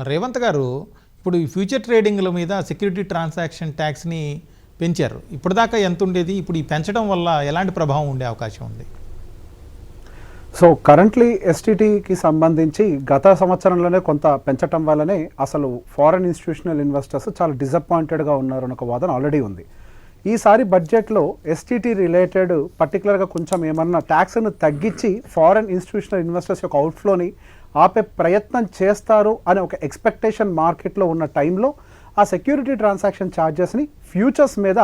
రేవంత్ గారు ఇప్పుడు ఈ ఫ్యూచర్ ట్రేడింగ్ల మీద సెక్యూరిటీ ట్రాన్సాక్షన్ ట్యాక్స్ని పెంచారు. ఇప్పటిదాకా ఎంత ఉండేది? ఇప్పుడు ఈ పెంచడం వల్ల ఎలాంటి ప్రభావం ఉండే అవకాశం ఉంది? సో కరెంట్లీ ఎస్టీటీకి సంబంధించి గత సంవత్సరంలోనే కొంత పెంచడం వల్లనే అసలు ఫారెన్ ఇన్స్టిట్యూషనల్ ఇన్వెస్టర్స్ చాలా డిసప్పాయింటెడ్గా ఉన్నారు అన్న ఒక వాదన ఆల్రెడీ ఉంది. ఈసారి బడ్జెట్లో ఎస్టీటీ రిలేటెడ్ పర్టికులర్గా కొంచెం ఏమన్నా ట్యాక్స్ను తగ్గించి ఫారెన్ ఇన్స్టిట్యూషనల్ ఇన్వెస్టర్స్ యొక్క అవుట్ఫ్లోని ఆపే ప్రయత్నం చేస్తారు అనే ఒక ఎక్స్పెక్టేషన్ మార్కెట్లో ఉన్న టైంలో ఆ సెక్యూరిటీ ట్రాన్సాక్షన్ ఛార్జెస్ని ఫ్యూచర్స్ మీద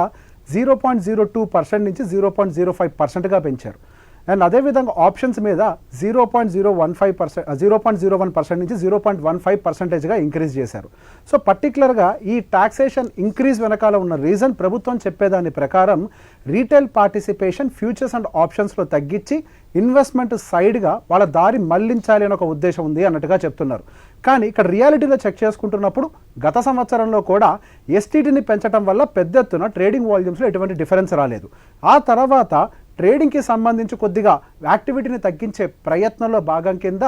0.02% నుంచి 0.05%గా పెంచారు. అండ్ అదేవిధంగా ఆప్షన్స్ మీద 0.01% నుంచి 0.15%గా ఇంక్రీజ్ చేశారు. సో పర్టికులర్గా ఈ టాక్సేషన్ ఇంక్రీజ్ వెనకాల ఉన్న రీజన్ ప్రభుత్వం చెప్పేదాని ప్రకారం రీటైల్ పార్టిసిపేషన్ ఫ్యూచర్స్ అండ్ ఆప్షన్స్లో తగ్గించి ఇన్వెస్ట్మెంట్ సైడ్గా వాళ్ళ దారి మళ్లించాలి అని ఒక ఉద్దేశం ఉంది అన్నట్టుగా చెప్తున్నారు. కానీ ఇక్కడ రియాలిటీలో చెక్ చేసుకుంటున్నప్పుడు గత సంవత్సరంలో కూడా ఎస్టీటీని పెంచడం వల్ల పెద్ద ఎత్తున ట్రేడింగ్ వాల్యూమ్స్లో ఎటువంటి డిఫరెన్స్ రాలేదు. ఆ తర్వాత ట్రేడింగ్కి సంబంధించి కొద్దిగా యాక్టివిటీని తగ్గించే ప్రయత్నంలో భాగం కింద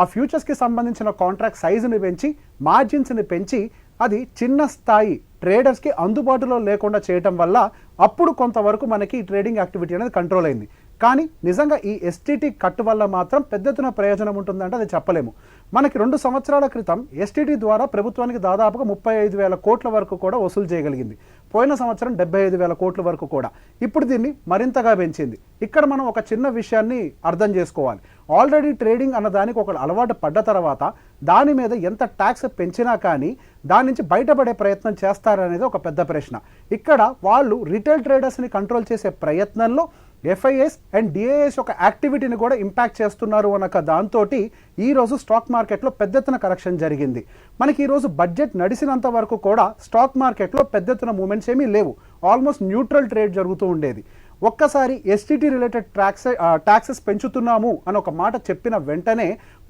ఆ ఫ్యూచర్స్కి సంబంధించిన కాంట్రాక్ట్ సైజుని పెంచి మార్జిన్స్ని పెంచి అది చిన్న స్థాయి ట్రేడర్స్కి అందుబాటులో లేకుండా చేయటం వల్ల అప్పుడు కొంతవరకు మనకి ట్రేడింగ్ యాక్టివిటీ అనేది కంట్రోల్ అయింది. కానీ నిజంగా ఈ ఎస్టీటీ కట్ వల్ల మాత్రం పెద్ద ఎత్తున ప్రయోజనం ఉంటుందంటే అది చెప్పలేము. మనకి 2 సంవత్సరాల క్రితం ఎస్టీటీ ద్వారా ప్రభుత్వానికి దాదాపుగా 35,000 కోట్ల వరకు కూడా వసూలు చేయగలిగింది. పోయిన సంవత్సరం 75,000 కోట్ల వరకు కూడా. ఇప్పుడు దీన్ని మరింతగా పెంచింది. ఇక్కడ మనం ఒక చిన్న విషయాన్ని అర్థం చేసుకోవాలి. ఆల్రెడీ ట్రేడింగ్ అన్న దానికి ఒక అలవాటు పడ్డ తర్వాత దాని మీద ఎంత ట్యాక్స్ పెంచినా కానీ దాని నుంచి బయటపడే ప్రయత్నం చేస్తారనేది ఒక పెద్ద ప్రశ్న. ఇక్కడ వాళ్ళు రిటైల్ ట్రేడర్స్ని కంట్రోల్ చేసే ప్రయత్నంలో ఎఫ్ఐఎస్ అండ్ డిఐఎస్ యొక్క యాక్టివిటీని కూడా ఇంపాక్ట్ చేస్తున్నారు అన్న దాంతో ఈరోజు స్టాక్ మార్కెట్లో పెద్ద ఎత్తున కరెక్షన్ జరిగింది. మనకి ఈరోజు బడ్జెట్ నడిచినంత వరకు కూడా స్టాక్ మార్కెట్లో పెద్ద ఎత్తున మూమెంట్స్ ఏమీ లేవు. ఆల్మోస్ట్ న్యూట్రల్ ట్రేడ్ జరుగుతూ ఉండేది. ఒక్కసారి ఎస్టీటీ రిలేటెడ్ ట్యాక్సెస్ పెంచుతున్నాము అని ఒక మాట చెప్పిన వెంటనే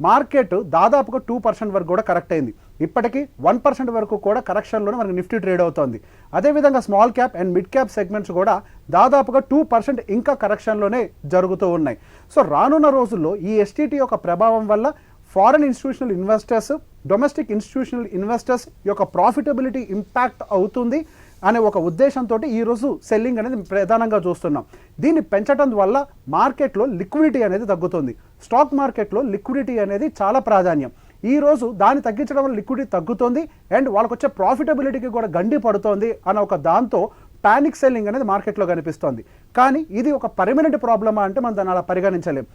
మార్కెట్ దాదాపుగా 2% వరకు కూడా కరెక్ట్ అయింది. ఇప్పటికీ 1% వరకు కూడా కరెక్షన్లోనే మనకి నిఫ్టీ ట్రేడ్ అవుతోంది. అదేవిధంగా small cap and mid cap segments కూడా దాదాపుగా 2% ఇంకా కరెక్షన్లోనే జరుగుతూ ఉన్నాయి. సో రానున్న రోజుల్లో ఈ ఎస్టీటీ యొక్క ప్రభావం వల్ల foreign institutional investors, domestic institutional investors యొక్క ప్రాఫిటబిలిటీ ఇంపాక్ట్ అవుతుంది అనే ఒక ఉద్దేశంతో ఈరోజు సెల్లింగ్ అనేది ప్రధానంగా చూస్తున్నాం. దీన్ని పెంచడం వల్ల మార్కెట్లో లిక్విడిటీ అనేది తగ్గుతుంది. స్టాక్ మార్కెట్లో లిక్విడిటీ అనేది చాలా ప్రాధాన్యం. ఈరోజు దాన్ని తగ్గించడం వల్ల లిక్విడిటీ తగ్గుతుంది అండ్ వాళ్ళకు వచ్చే ప్రాఫిటబిలిటీకి కూడా గండి పడుతోంది అన్న ఒక దాంతో పానిక్ సెల్లింగ్ అనేది మార్కెట్లో కనిపిస్తోంది. కానీ ఇది ఒక పర్మనెంట్ ప్రాబ్లమా అంటే మనం దాన్ని అలా పరిగణించలేం.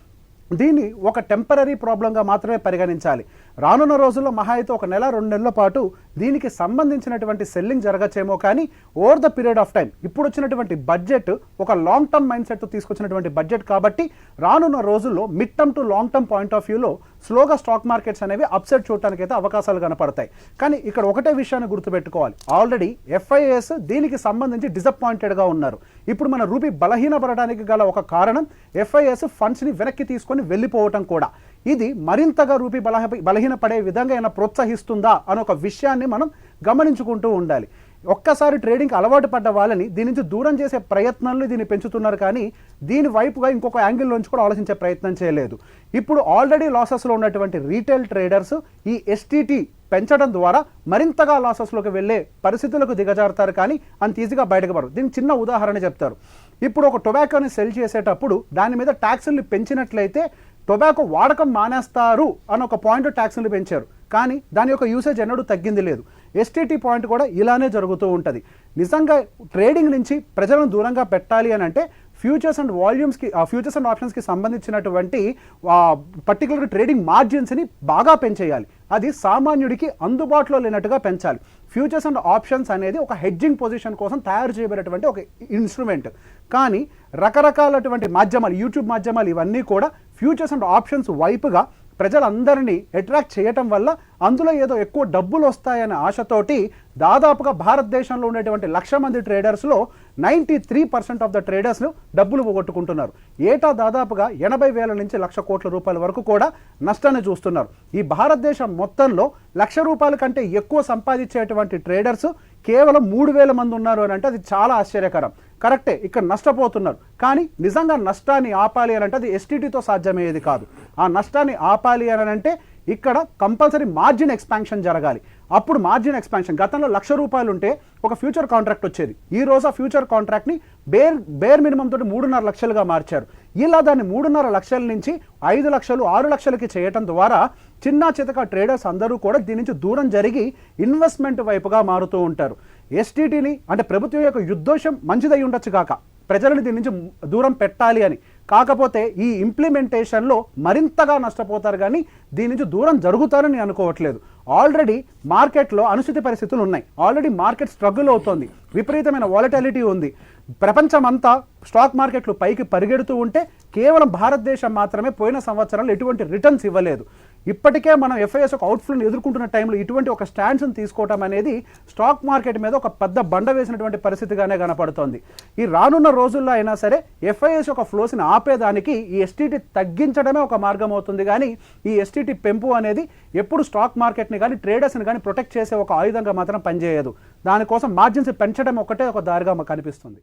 దీన్ని ఒక టెంపరీ ప్రాబ్లంగా మాత్రమే పరిగణించాలి. రానున్న రోజుల్లో మహా అయితే 1 నెల 2 నెలల పాటు దీనికి సంబంధించినటువంటి సెల్లింగ్ జరగచ్చేమో. కానీ over the period of time ఇప్పుడు వచ్చినటువంటి బడ్జెట్ ఒక లాంగ్ టర్మ్ మైండ్ సెట్ తీసుకొచ్చినటువంటి బడ్జెట్ కాబట్టి రానున్న రోజుల్లో mid term two long term point of వ్యూలో స్లోగా స్టాక్ మార్కెట్స్ అనేవి అప్సెట్ చూడటానికి అయితే అవకాశాలు కనపడతాయి. కానీ ఇక్కడ ఒకటే విషయాన్ని గుర్తుపెట్టుకోవాలి. ఆల్రెడీ ఎఫ్ఐఎస్ దీనికి సంబంధించి డిసప్పాయింటెడ్గా ఉన్నారు. ఇప్పుడు మన రూపీ బలహీనపడడానికి గల ఒక కారణం ఎఫ్ఐఎస్ ఫండ్స్ని వెనక్కి తీసుకొని వెళ్ళిపోవటం కూడా. ఇది మరింతగా రూపీ బలహీనపడే విధంగా ఏమైనా ప్రోత్సహిస్తుందా అని ఒక విషయాన్ని మనం గమనించుకుంటూ ఉండాలి. ఒక్కసారి ట్రేడింగ్కి అలవాటు పడ్డ వాళ్ళని దీని నుంచి దూరం చేసే ప్రయత్నంలో దీన్ని పెంచుతున్నారు. కానీ దీని వైపుగా ఇంకొక యాంగిల్ నుంచి కూడా ఆలోచించే ప్రయత్నం చేయలేదు. ఇప్పుడు ఆల్రెడీ లాసెస్లో ఉన్నటువంటి రీటైల్ ట్రేడర్స్ ఈ ఎస్టీటీ పెంచడం ద్వారా మరింతగా లాసెస్లోకి వెళ్ళే పరిస్థితులకు దిగజారుతారు. కానీ అంత ఈజీగా బయటకు పడరు. దీనికి చిన్న ఉదాహరణ చెప్తారు. ఇప్పుడు ఒక టొబాకోని సెల్ చేసేటప్పుడు దాని మీద ట్యాక్సుల్ని పెంచినట్లయితే టొబాకో వాడకం మానేస్తారు అని ఒక పాయింట్ ట్యాక్సులు పెంచారు. కానీ దాని యొక్క యూసేజ్ ఎన్నడూ తగ్గింది లేదు. ఎస్టీటీ పాయింట్ కూడా ఇలానే జరుగుతూ ఉంటుంది. నిజంగా ట్రేడింగ్ నుంచి ప్రజలను దూరంగా పెట్టాలి అని అంటే ఫ్యూచర్స్ అండ్ వాల్యూమ్స్కి ఫ్యూచర్స్ అండ్ ఆప్షన్స్కి సంబంధించినటువంటి పర్టికులర్ ట్రేడింగ్ మార్జిన్స్ని బాగా పెంచేయాలి. అది సామాన్యుడికి అందుబాటులో లేనట్టుగా పెంచాలి. ఫ్యూచర్స్ అండ్ ఆప్షన్స్ అనేది ఒక హెడ్జింగ్ పొజిషన్ కోసం తయారు చేయబడినటువంటి ఒక ఇన్స్ట్రుమెంట్. కానీ రకరకాలటువంటి మాధ్యమాలు, యూట్యూబ్ మాధ్యమాలు ఇవన్నీ కూడా ఫ్యూచర్స్ అండ్ ఆప్షన్స్ వైపుగా ప్రజలందరినీ అట్రాక్ట్ చేయటం వల్ల అందులో ఏదో ఎక్కువ డబ్బులు వస్తాయనే ఆశతోటి దాదాపుగా భారతదేశంలో ఉండేటువంటి 1,00,000 మంది ట్రేడర్స్లో 93% ఆఫ్ ద ట్రేడర్స్ డబ్బులు పోగొట్టుకుంటున్నారు. ఏటా దాదాపుగా 80,000 నుంచి 1,00,000 కోట్ల రూపాయల వరకు కూడా నష్టాన్ని చూస్తున్నారు. ఈ భారతదేశం మొత్తంలో 1,00,000 రూపాయల కంటే ఎక్కువ సంపాదించేటువంటి ట్రేడర్స్ కేవలం 3,000 మంది ఉన్నారు అని అంటే అది చాలా ఆశ్చర్యకరం. కరెక్టే, ఇక్కడ నష్టపోతున్నారు. కానీ నిజంగా నష్టాన్ని ఆపాలి అని అంటే అది ఎస్టీటీతో సాధ్యమయ్యేది కాదు. ఆ నష్టాన్ని ఆపాలి అని అంటే ఇక్కడ కంపల్సరీ మార్జిన్ ఎక్స్పాన్షన్ జరగాలి. అప్పుడు మార్జిన్ ఎక్స్పాన్షన్ గతంలో ₹1,00,000 ఉంటే ఒక ఫ్యూచర్ కాంట్రాక్ట్ వచ్చేది. ఈ రోజు ఆ ఫ్యూచర్ కాంట్రాక్ట్ని బేర్ మినిమం తోటి 3.5 లక్షలుగా మార్చారు. ఇలా దాన్ని 3.5 లక్షల నుంచి 5 లక్షలు 6 లక్షలకి చేయటం ద్వారా చిన్న చితక ట్రేడర్స్ అందరూ కూడా దీని నుంచి దూరం జరిగి ఇన్వెస్ట్మెంట్ వైపుగా మారుతూ ఉంటారు. ఎస్టీటీని అంటే ప్రభుత్వం యొక్క ఉద్దేశం మంచిదై ఉండొచ్చు కాక ప్రజలను దీని నుంచి దూరం పెట్టాలి అని, కాకపోతే ఈ ఇంప్లిమెంటేషన్లో మరింతగా నష్టపోతారు కానీ దీని నుంచి దూరం జరుగుతారని అనుకోవట్లేదు. ఆల్రెడీ మార్కెట్లో అనుచిత పరిస్థితులు ఉన్నాయి. ఆల్రెడీ మార్కెట్ స్ట్రగుల్ అవుతోంది, విపరీతమైన వాలటాలిటీ ఉంది. ప్రపంచమంతా స్టాక్ మార్కెట్లు పైకి పరిగెడుతూ ఉంటే కేవలం భారతదేశం మాత్రమే పోయిన సంవత్సరాలు ఎటువంటి రిటర్న్స్ ఇవ్వలేదు. ఇప్పటికే మనం ఎఫ్ఐఎస్ ఒక అవుట్ఫ్లోని ఎదుర్కొంటున్న టైంలో ఇటువంటి ఒక స్టాండ్స్ని తీసుకోవటం అనేది స్టాక్ మార్కెట్ మీద ఒక పెద్ద బండ వేసినటువంటి పరిస్థితిగానే కనపడుతోంది. ఈ రానున్న రోజుల్లో అయినా సరే ఎఫ్ఐఎస్ యొక్క ఫ్లోస్ని ఆపేదానికి ఈ ఎస్టీటీ తగ్గించడమే ఒక మార్గం అవుతుంది కానీ ఈ ఎస్టీటీ పెంపు అనేది ఎప్పుడు స్టాక్ మార్కెట్ని కానీ ట్రేడర్స్ని కానీ ప్రొటెక్ట్ చేసే ఒక ఆయుధంగా మాత్రం పనిచేయదు. దానికోసం మార్జిన్స్ పెంచడం ఒకటే ఒక దారిగా మాకు కనిపిస్తుంది.